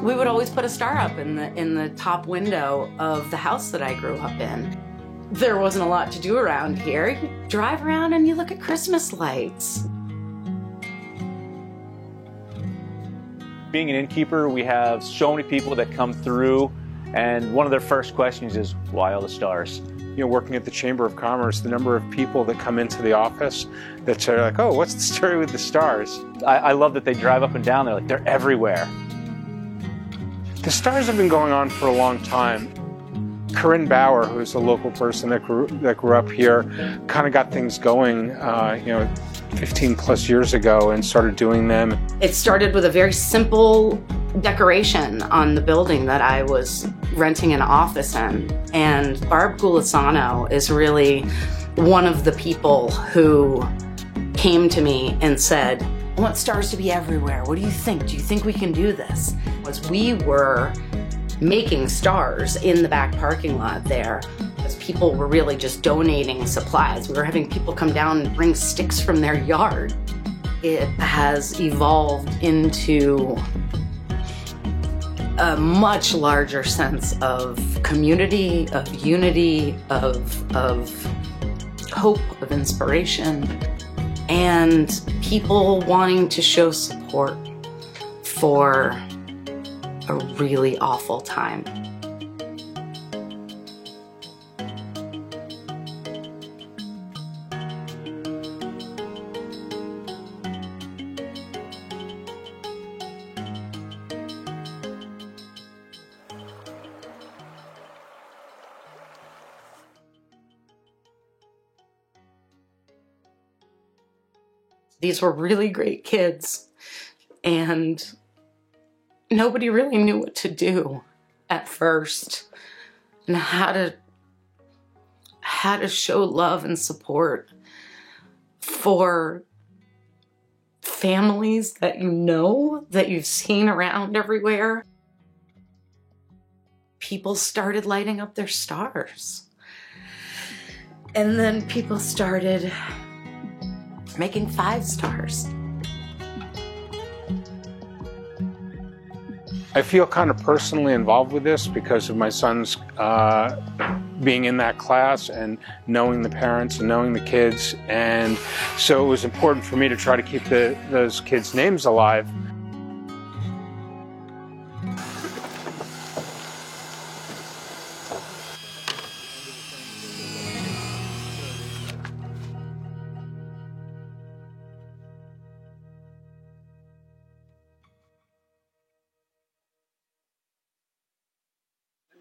We would always put a star up in the top window of the house that I grew up in. There wasn't a lot to do around here. You drive around and you look at Christmas lights. Being an innkeeper, we have so many people that come through, and one of their first questions is, why all the stars? You know, working at the Chamber of Commerce, the number of people that come into the office that are like, oh, what's the story with the stars? I love that they drive up and down. They're everywhere. The stars have been going on for a long time. Corinne Bauer, who's a local person that grew up here, kind of got things going, 15 plus years ago and started doing them. It started with a very simple decoration on the building that I was renting an office in. And Barb Gulisano is really one of the people who came to me and said, I want stars to be everywhere. What do you think? Do you think we can do this? As we were making stars in the back parking lot there, because people were really just donating supplies. We were having people come down and bring sticks from their yard. It has evolved into a much larger sense of community, of unity, of hope, of inspiration, and people wanting to show support for a really awful time. These were really great kids, and nobody really knew what to do at first and how to show love and support for families that you know, that you've seen around everywhere. People started lighting up their stars. And then people started making 5 stars. I feel kind of personally involved with this because of my son's being in that class and knowing the parents and knowing the kids. And so it was important for me to try to keep those kids' names alive.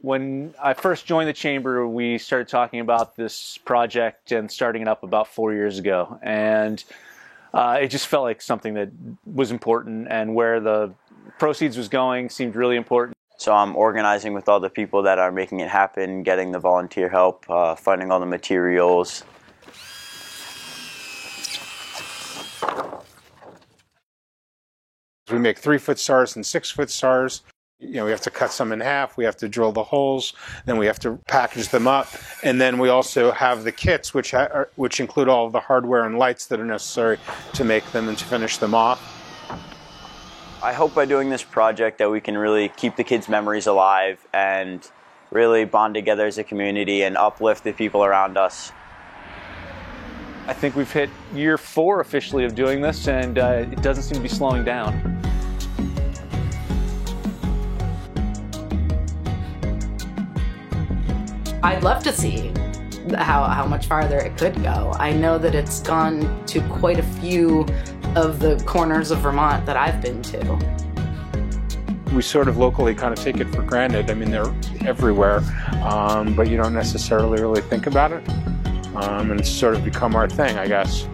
When I first joined the Chamber, we started talking about this project and starting it up about 4 years ago. And it just felt like something that was important, and where the proceeds was going seemed really important. So I'm organizing with all the people that are making it happen, getting the volunteer help, finding all the materials. We make 3-foot stars and 6-foot stars. You know, we have to cut some in half, we have to drill the holes, then we have to package them up, and then we also have the kits, which include all of the hardware and lights that are necessary to make them and to finish them off. I hope by doing this project that we can really keep the kids' memories alive and really bond together as a community and uplift the people around us. I think we've hit year 4 officially of doing this, and it doesn't seem to be slowing down. I'd love to see how much farther it could go. I know that it's gone to quite a few of the corners of Vermont that I've been to. We sort of locally kind of take it for granted. I mean, they're everywhere, but you don't necessarily really think about it. And it's sort of become our thing, I guess.